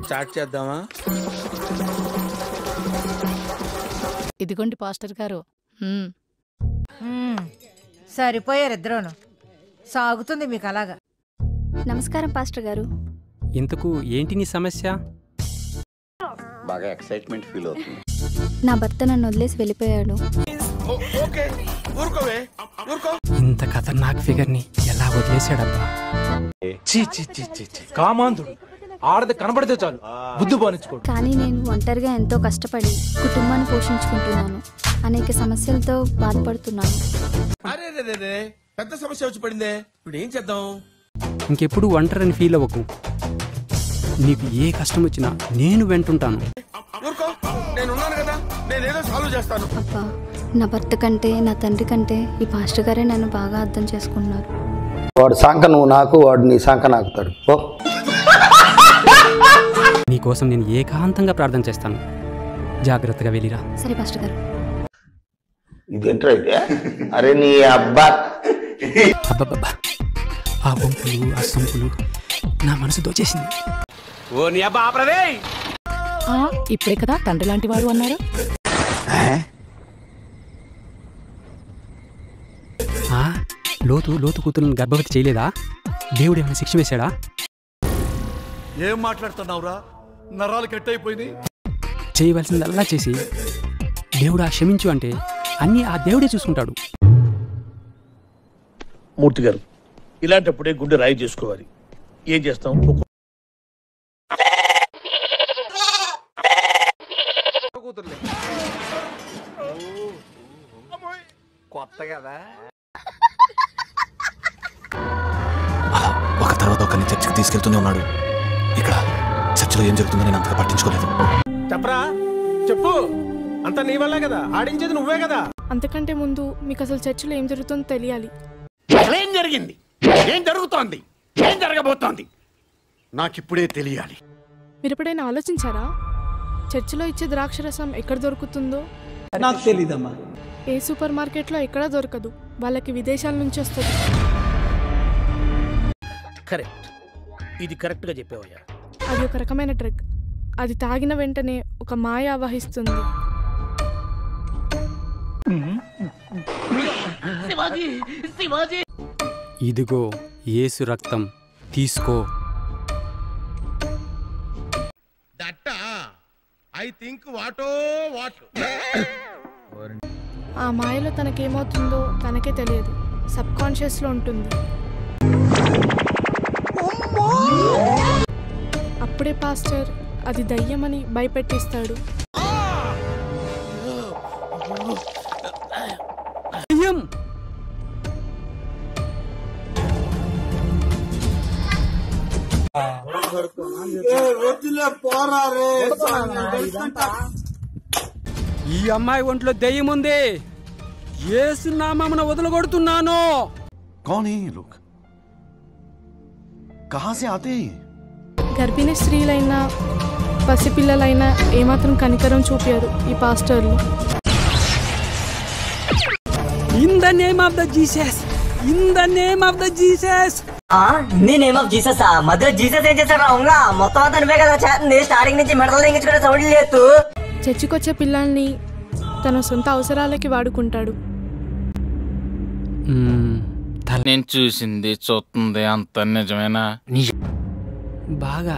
Start చేద్దామా? ఇదిగోండి pastor గారు. సరిపోయారు ఇద్దరును. సాగుతుంది మీకు అలాగా. నమస్కారం పాస్టర్ గారు. ఇంతకు ఏంటి నీ సమస్య? బాగా ఎక్సైట్మెంట్ ఫీల్ అవుతుంది. నా భర్త నన్ను వదిలేసి వెళ్ళిపోయాడు. ఇంత ఖతర్నాక్ ఫిగర్ ని ఎలా వదిలేశాడబ్బా? కామాంధుడు ఆడది కనబడితే చాలు బుద్ధి బానించుకోడు. కానీ నేను ఒంటరిగా ఎంతో కష్టపడి కుటుంబాన్ని పోషించుకుంటున్నాను. అనేక సమస్యలతో బాధపడుతున్నాను. పెద్ద సమస్య వచ్చి పడిందే, ఇప్పుడు ఏం చేద్దాం? ఇంకెప్పుడు ఒంటరిని ఫీల్ అవ్వకు. నీకు ఏ కష్టం వచ్చినా నేను వెంటుంటాను. నేనున్నాను కదా, నేనేదో సాల్వ్ చేస్తాను. అబ్బా, నా భర్త కంటే నా తండ్రి కంటే ఈ పాస్టర్ గారే నన్ను బాగా అర్థం చేసుకుంటున్నారు. వాడు సాంక నువ్వు నాకు, వాడు నీ సాంక నాకుతాడు. నీకోసం నేను ఏకాంతంగా ప్రార్థన చేస్తాను. జాగ్రత్తగా వెళ్ళిరా. సరే పాస్టర్ గారు. ఇదేంట్రా అయితే? అరే నీ అబ్బా, అబ్బబ్బబ్బా, ఆ వంపులు ఆ సొంపులు నా మనసు దోచేసింది. ఓ నీ అబ్బా ఆపరదే. ఇప్పుడే కదా తండ్రి లాంటి వాడు అన్నారు. లోతు కూతురుని గర్భవతి చేయలేదా? దేవుడు ఏమైనా శిక్ష వేశాడా? ఏం మాట్లాడుతున్నావురా? నరాలు కట్ అయిపోయింది. చేయవలసిందల్లా చేసి దేవుడు ఆ క్షమించు అంటే అన్నీ ఆ దేవుడే చూసుకుంటాడు. మూర్తి గారు, ఇలాంటప్పుడే గుండె రాయి చేసుకోవాలి. ఏం చేస్తాం? కొత్త కదా. ఒక తర్వాత ఒకరిని చర్చికి తీసుకెళ్తూనే ఉన్నాడు. ఇక్కడ చర్చిలో ఏం జరుగుతుందో నేను అంతగా పట్టించుకోలేదు. చెప్పరా, చెప్పు. అంతా నీ వల్లే కదా, ఆడించేది నువ్వే కదా. అంతకంటే ముందు మీకు అసలు చర్చిలో ఏం జరుగుతుందో తెలియాలి. ఏం జరిగింది? ఏం జరుగుతోంది? ఏం జరగబోతోంది? నాకిప్పుడే తెలియాలి. మీరు ఎప్పుడైనా ఆలోచించారా చర్చిలో ఇచ్చే ద్రాక్షరసం ఎక్కడ దొరుకుతుందో? నాకు తెలీదమ్మా. ఏ సూపర్ మార్కెట్లో ఎక్కడా దొరకదు. వాళ్ళకి విదేశాల నుంచి వస్తుంది. కరెక్ట్, ఇది కరెక్ట్ గా చెప్పావయ్యా. అది ఒక రకమైన డ్రగ్. అది తాగిన వెంటనే ఒక మాయ ఆవహిస్తుంది. ఇదిగో యేసు రక్తం, తీసుకో. ఆ మాయలో తనకేమవుతుందో తనకే తెలియదు. సబ్ కాన్షియస్ లో ఉంటుంది. అప్పుడే పాస్టర్ అది దయ్యమని భయపెట్టిస్తాడు. ఈ అమ్మాయి ఒంట్లో దెయ్యం ఉంది. యేసు నామమున వదలగొడుతున్నాను. కౌన్ హై లోగ్? కహా సే ఆతే హై? గర్భిణీ స్త్రీలైనా పసిపిల్లలైనా ఏమాత్రం కనికరం చూపారు ఈ పాస్టర్లు. In the name of the Jesus, in the name of the Jesus. నీ నేమ్ ఆఫ్ జీసస్? మధ్య జీసస్ ఏం చేశాడు? అవునా, మొత్తం అంతా నువ్వే కదా చేస్తుంది. స్టార్టింగ్ నుంచి మెడలు తెగించుకునే సౌండ్ లేదు. చర్చికొచ్చే పిల్లల్ని తన సొంత అవసరాలకి వాడుకుంటాడు. నేను చూసింది చూస్తుంది అంత నిజమేనా? బాగా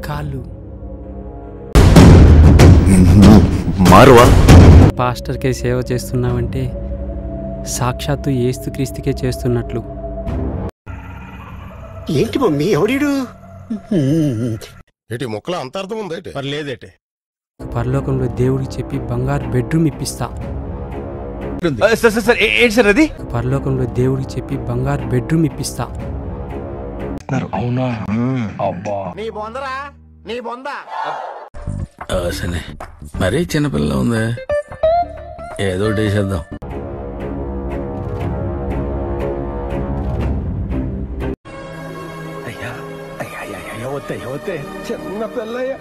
కాళ్ళు మారువా? పాస్టర్కే సేవ చేస్తున్నావంటే సాక్షాత్తు యేసుక్రీస్తుకే చేస్తున్నట్లు. ఏంటి మమ్మీ, ఎవడీడు? ఏంటి మొక్కల అంత అర్థం ఉందేటి? లేదేటే. పరలోకంలో దేవుడికి చెప్పి బంగారు బెడ్రూమ్ ఇప్పిస్తా. ఏంటి సార్ అది? పరలోకంలో దేవుడికి చెప్పి బంగారు బెడ్రూమ్ ఇప్పిస్తా. అవునా? అబ్బా, నీ బొందరా, నీ బొంద. మరీ చిన్నపిల్ల ఉంది, ఏదో వేసేద్దాం. అయ్యా అయ్యా వద్దే చిన్న పిల్లయ్య.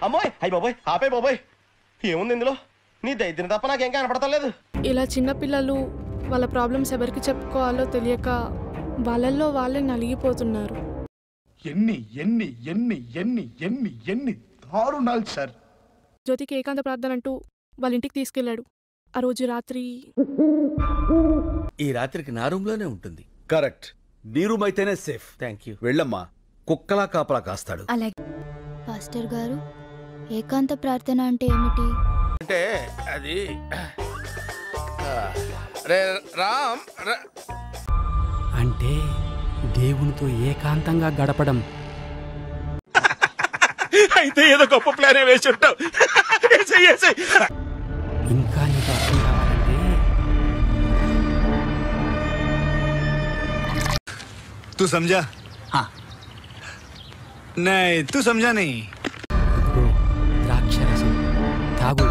అమ్మాయి, అయ్యి బాబోయ్, ఆపే బాబోయ్. ఏముంది ఇందులో? నీ దైద్యం తప్ప నాకేం కనపడతలేదు. ఇలా చిన్నపిల్లలు వాళ్ళ ప్రాబ్లమ్స్ ఎవరికి చెప్పుకోవాలో తెలియక వాళ్ళల్లో వాళ్ళే నలిగిపోతున్నారు. ఎన్ని ఎన్ని ఎన్ని ఎన్ని ఎన్ని ఎన్ని దారుణాలు సార్. జ్యోతికి ఏకాంత ప్రార్థన అంటూ వాళ్ళ ఇంటికి తీసుకెళ్లాడు. ఆ రోజు రాత్రి ఈ రాత్రికి నా రూమ్ లోనే ఉంటుంది. కరెక్ట్. నీ రూమ్ అయితేనే సేఫ్. Thank you. వెళ్ళమ్మా, కుక్కలా కాపలా కాస్తాడు. అలాగే. పాస్టర్ గారు, ఏకాంత ప్రార్థన అంటే ఏమిటి? అంటే అది రామ్ అంటే దేవునితో ఏకాంతంగా గడపడం. అయితే ఏదో గొప్ప ప్లాన్ వేసి ఉంటావు. ఇంకా నీకు అర్థం కావాలంటే तू समझा? हाँ. नहीं, तू समझा नहीं. ద్రాక్షరసం తాగు.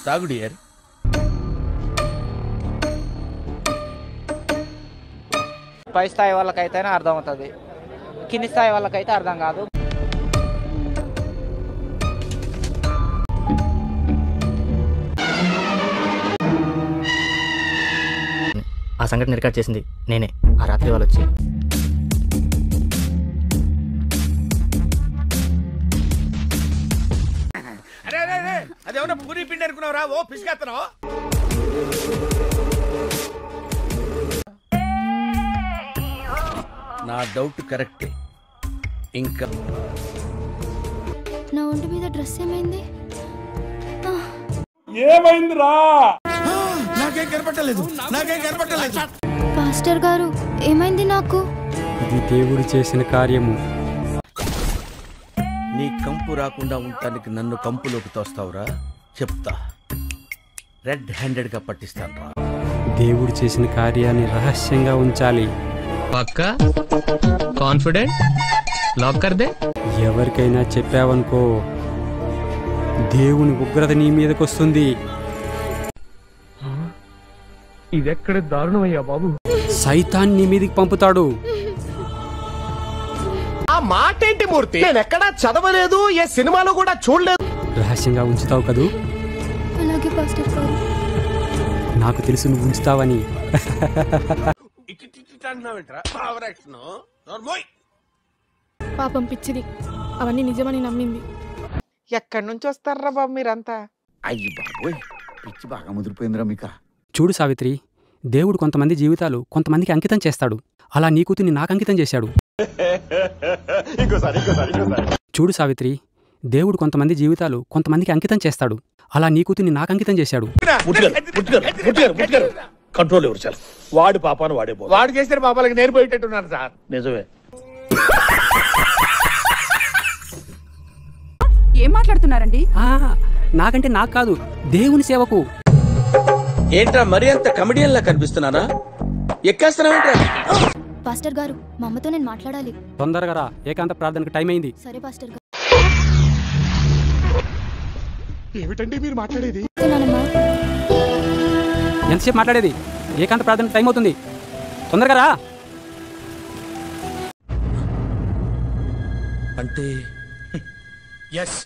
తాగు డియర్. పై స్థాయి వాళ్ళకైతేనే అర్థం అవుతుంది, కింది స్థాయి వాళ్ళకైతే అర్థం కాదు. ఆ సంఘటన రికార్డ్ చేసింది నేనే. ఆ రాత్రి వాళ్ళు వచ్చి అదేమన్నా పూరి పిండి అనుకున్నావురా? ఓ పిసికేస్తున్నావు. నా డౌట్ కరెక్టే. ఇంకా నా ఒంటి మీద డ్రెస్ ఏమైంది? ఏమైందిరా? నాకేం కనపట్టలేదు, నాకేం కనపట్టలేదు. పాస్టర్ గారు, ఏమైంది నాకు? ఇది దేవుడు చేసిన కార్యము. నీ కంపు రాకుండా ఉండటానికి నన్ను కంపులోకి తోస్తావురా? చెప్తా. రెడ్ హ్యాండెడ్ గా పట్టిస్తాను రా. దేవుడు చేసిన కార్యాన్ని రహస్యంగా ఉంచాలి. పక్కా కాన్ఫిడెంట్ లాక్ కర్ దే. ఎవరికైనా చెప్పావనుకో, దేవుని ఉగ్రత నీ మీదకొస్తుంది. ఇదెక్కడ దారుణమయ్యా బాబు. సైతాన్ నీ మీదకి పంపుతాడు. ఆ మాట ఏంటి మూర్తి? నేను ఎక్కడా చదవలేదు, ఏ సినిమాలో కూడా చూడలేదు. రహస్యంగా ఉంచుతావు కదూ? అలాగే పాస్టర్ గారు. నాకు తెలుసు నువ్వు ఉంచుతావని. పాపం పిచ్చిది, అవన్నీ నిజమని నమ్మింది. ఎక్కడి నుంచి వస్తారా బాబు మీరంతా? అయ్యి బాబోయ్, పిచ్చి బాగా ముదిరిపోయిందిరా మీకు. చూడు సావిత్రి, దేవుడు కొంతమంది జీవితాలు కొంతమందికి అంకితం చేస్తాడు. అలా నీ కూతుర్ని నాకు అంకితం చేశాడు. చూడు సావిత్రి, దేవుడు కొంతమంది జీవితాలు కొంతమందికి అంకితం చేస్తాడు. అలా నీ కూతుర్ని నాకు అంకితం చేశాడు. కంట్రోల్ ఎవరు సార్? వాడి పాపాను వాడే పో. వాడు చేసిన పాపాలకి నేను పోయేటట్టున్నాను సార్. నిజమే. ఏం మాట్లాడుతున్నారండి? నాకంటే నాకు కాదు, దేవుని సేవకు. ఏంట్రా మరి అంత కమెడియన్ లా కనిపిస్తున్నానా? ఎక్కేస్తున్నావేంట్రా? పాస్టర్ గారు, మా అమ్మతో నేను మాట్లాడాలి. తొందరగా రా, ఏకాంత ప్రార్థనకు టైం అయింది. సరే పాస్టర్ గారు. ఏమిటండి మీరు మాట్లాడేది? ఎంతసేపు మాట్లాడేది? ఏకాంత ప్రార్థనకు టైం అవుతుంది, తొందరగా రా. అంటే ఎస్.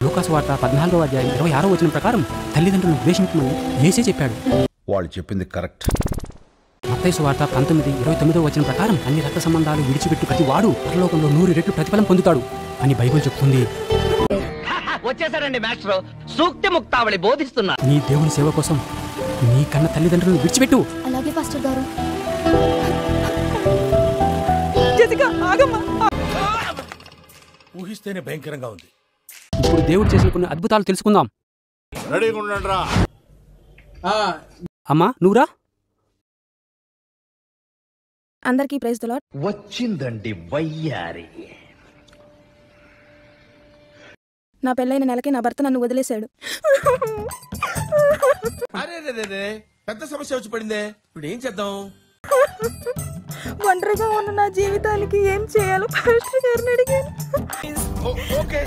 లూకాసు వార్త 14వ అధ్యాయం 26వ వచనం ప్రకారం తల్లిదండ్రులను ద్వేషించమని యేసే చెప్పాడు. వాళ్ళు చెప్పింది కరెక్ట్. మత్తయి సువార్త 19:29వ వచనం ప్రకారం అన్ని రక్త సంబంధాలు విడిచిపెట్టు ప్రతి వాడు పరలోకంలో 100 రెట్లు ప్రతిఫలం పొందుతాడు అని బైబిల్ చెప్తుంది. వచ్చేసారండి మాస్టర్, సూక్తి ముక్తావళి బోధిస్తున్నా. నీ దేవుని సేవ కోసం నీ కన్న తల్లిదండ్రులను విడిచిపెట్టు. అలాగే పాస్టర్ గారు. ఊహిస్తేనే భయంకరంగా ఉంది. ఇప్పుడు దేవుడు చేసిన కొన్ని అద్భుతాలు తెలుసుకుందాం. రెడీగా ఉండండి రా. అమ్మా నువ్వురా. అందరికీ ప్రైజ్ ది లార్డ్. వచ్చిందండి వయ్యారి. నా పెళ్ళైన నెలకి నా భర్త నన్ను వదిలేశాడు. అరే పెద్ద సమస్య వచ్చి పడిందే. ఇప్పుడు ఏం చేద్దాం? ఒంటరిగా ఉన్న నా జీవితానికి ఏం చేయాలో పాస్టర్ గారిని అడిగాను. ఓకే,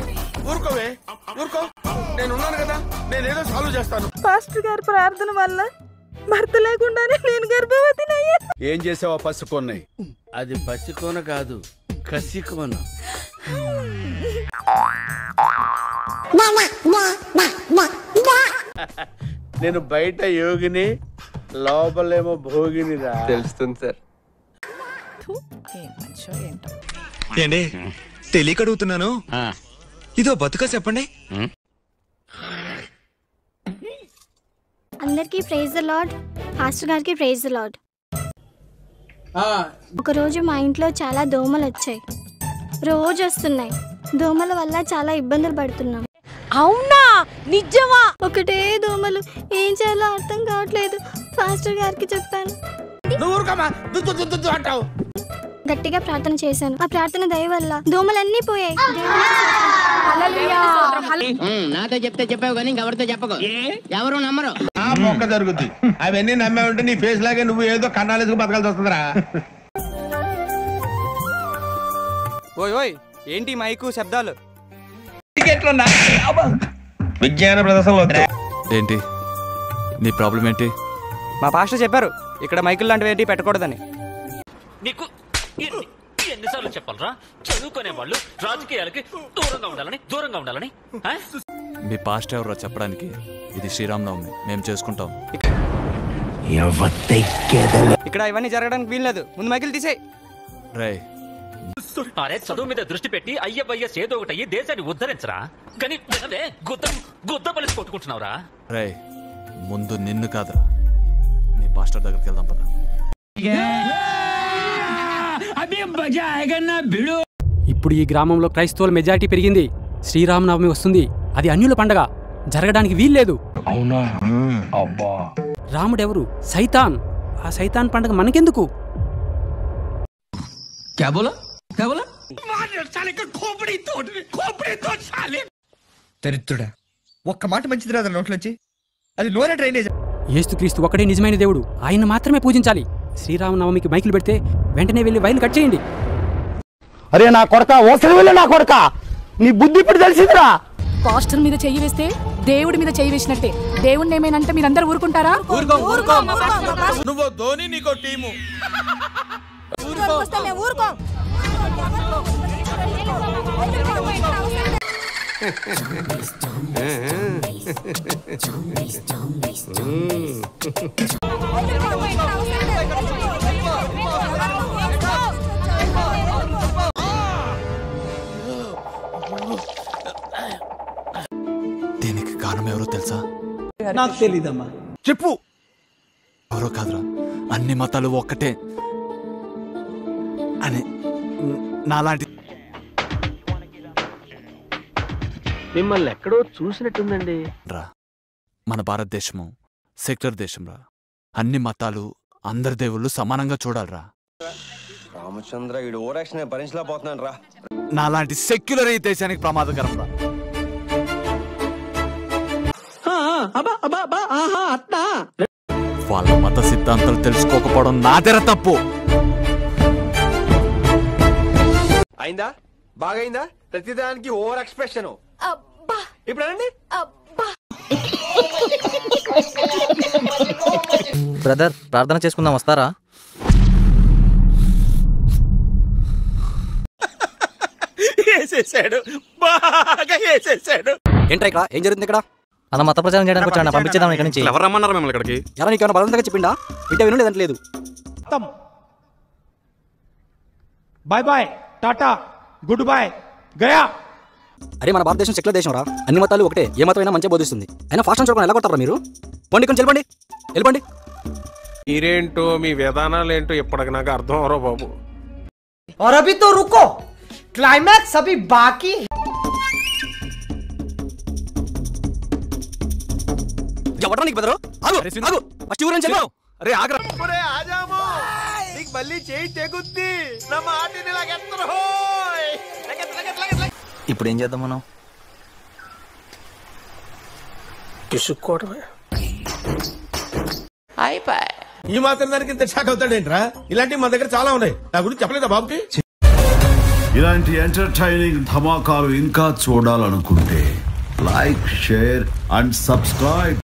ఊరుకోవే, ఊరుకో. నేను ఉన్నాను కదా, నేనేదో సాల్వ్ చేస్తాను. పాస్టర్ గారి ప్రార్థన వల్ల భర్త లేకుండానే నేను గర్భవతిని అయ్యాను. ఏం చేసావా పసుకొన్నాయి? అది పసికోన కాదు, కసికోన. నేను బయట యోగిని, లోపలేమో భోగినిరా. తెలుస్తుంది సార్. ఏండి తెలియక అడుగుతున్నాను, ఇదో బతుక చెప్పండి. అందరికీ ప్రైజ్ ద లార్డ్. పాస్టర్ గారికి ప్రైజ్ ద లార్డ్. ఒకరోజు మా ఇంట్లో చాలా దోమలు వచ్చాయి. రోజు వస్తున్నాయి. దోమల వల్ల చాలా ఇబ్బందులు పడుతున్నాం. అవునా? నిజమా? ఒకటే దోమలు, ఏం చేయాలో అర్థం కావట్లేదు. పాస్టర్ గారికి చెప్పాను. గట్టిగా ప్రార్థన చేశాను. ఆ ప్రార్థన దయ వల్ల దోమలన్నీ పోయాయి. నాతో చెప్తే చెప్పావు కానీ ఎవరితో చెప్పకు, ఎవరు నమ్మరు. మొక్క జరుగుద్ది. అవన్నీ నమ్మే ఉంటే నీ ఫేస్ లాగే నువ్వు ఏదో కన్నాలేసుకు బతకాల్సి వస్తుందిరా. ఓయ్ ఓయ్, ఏంటి మైకు శబ్దాలు? విజ్ఞాన ప్రదర్శనలో ఏంటి నీ ప్రాబ్లం ఏంటి? మా పాస్టర్ చెప్పారు ఇక్కడ మైకులు లాంటివి ఏంటి పెట్టకూడదని. నీకు ఎన్నిసార్లు చెప్పాలరా? చదువుకునే వాళ్ళు రాజకీయాలకి దూరంగా ఉండాలని. మీ పాస్ట్ ఎవరో చెప్పడానికి? ఇది శ్రీరామనవమి, మేము చేసుకుంటాం. ఇక్కడ ఇవన్నీ జరగడానికి వీల్లేదు. ముందు మైకులు తీసేయ్. రే అరే, చదువు మీద దృష్టి పెట్టి అయ్యబయ్యస్ ఏదో ఒకటి అయ్యి దేశాన్ని ఉద్ధరించరా. కానీ గుద్ద పలిసి కొట్టుకుంటున్నావురా. రే ముందు నిన్ను కాదురా, నీ పాస్టర్ దగ్గరికి వెళ్దాం పద. ఇప్పుడు ఈ గ్రామంలో క్రైస్తవుల మెజారిటీ పెరిగింది. శ్రీరామనవమి వస్తుంది. అది అన్యుల పండగ, జరగడానికి వీల్లేదు. అవునా? అబ్బా, రాముడెవరు? సైతాన్. ఆ సైతాన్ పండగ మనకెందుకు? దరిద్రుడా, ఒక్క మాట మంచిది రాదు నోట్లోంచి. అది లోన డ్రైనేజ్. యేసుక్రీస్తు ఒకడే నిజమైన దేవుడు. ఆయన మాత్రమే పూజించాలి. శ్రీరామనవమికి మైకులు పెడితే వెంటనే వెళ్ళి వైర్లు కట్ చేయండి. అరే నా కొడక, ఓసరి వెళ్ళి నా కొడక, నీ బుద్ధి ఇప్పుడు తెలిసిందిరా. పాస్టర్ మీద చెయ్యి వేస్తే దేవుడి మీద చెయ్యి వేసినట్టే. దేవుడిని ఏమైనంటే మీరందరూ ఊరుకుంటారా? నువ్వు ధోని, నీకో టీము. దీనికి కారణం ఎవరో తెలుసా? నాకు తెలీదమ్మా. చెప్పు. ఎవరో కాదురా, అన్ని మతాలు ఒక్కటే అని నాలాంటి మిమ్మల్ని ఎక్కడో చూసినట్టుందండి. రా, మన భారతదేశము సెక్యులర్ దేశం రా. అన్ని మతాలు, అందరి దేవుళ్ళు సమానంగా చూడాలరా. రామచంద్ర, ఈడు ఓరాక్షన్ భరించలేకపోతున్నాను రా. నాలాంటి సెక్యులర్ ఈ దేశానికి ప్రమాదకరం రా. వాళ్ళ మత సిద్ధాంతాలు తెలుసుకోకపోవడం నాదెర తప్పు. అయిందా? బాగైందా? ప్రతిదానికి ఓవర్ ఎక్స్ప్రెషన్. ఇప్పుడు అనండి. బ్రదర్, ప్రార్థన చేసుకుందాం, వస్తారా? వేసేసాడు, బాగా వేసేసాడు. ఏంట్రా ఇక్కడ ఏం జరుగుతుంది? ఇక్కడ అలా మత ప్రచారం చేయడానికి వచ్చాను. పంపించేద్దాం ఇక్కడ నుంచి. ఎవరు రమ్మన్నారు మిమ్మల్ని ఇక్కడికి? ఎలా నీకేమైనా బలంగా చెప్పిండా? ఇంటే విను, లేదంటే లేదు. Bye bye, tata, good boy, గయా. అరే మన భారతదేశం సెక్యులర్ దేశం రా. అన్ని మతాలు ఒకటే. ఏ మతం అయినా మంచిగా బోధిస్తుంది. అయినా ఫాస్ట్ చూడకుండా ఎలా కొడతారా మీరు? పండి కొంచెం వెళ్ళండి, వెళ్ళండి. మీరేంటో మీ విధానాలు ఏంటో ఇప్పటికి నాకు అర్థం అవరో బాబు. और अभी तो रुको, क्लाइमैक्स अभी बाकी. ఎవడరా నీకు బెదరు? ఆగు ఆగు, ఫస్ట్ ఊరు నుంచి చెప్పు. అరే ఆగరా. ఒరే ఆజాము, నీకు మళ్ళీ చేయి తెగుద్ది. నా మాటిని లాగెత్తరు. ఇప్పుడు ఏం చేద్దాం మనం? పిసుక్కోవడమే. ఈ మాత్రం దానికి ఇంత షాక్ అవుతాడేంట్రా? ఇలాంటివి మన దగ్గర చాలా ఉన్నాయి. నా గురించి చెప్పలేదా బాబుకి? ఇలాంటి ఎంటర్టైనింగ్ ధమాకాలు ఇంకా చూడాలనుకుంటే లైక్, షేర్ అండ్ సబ్స్క్రైబ్.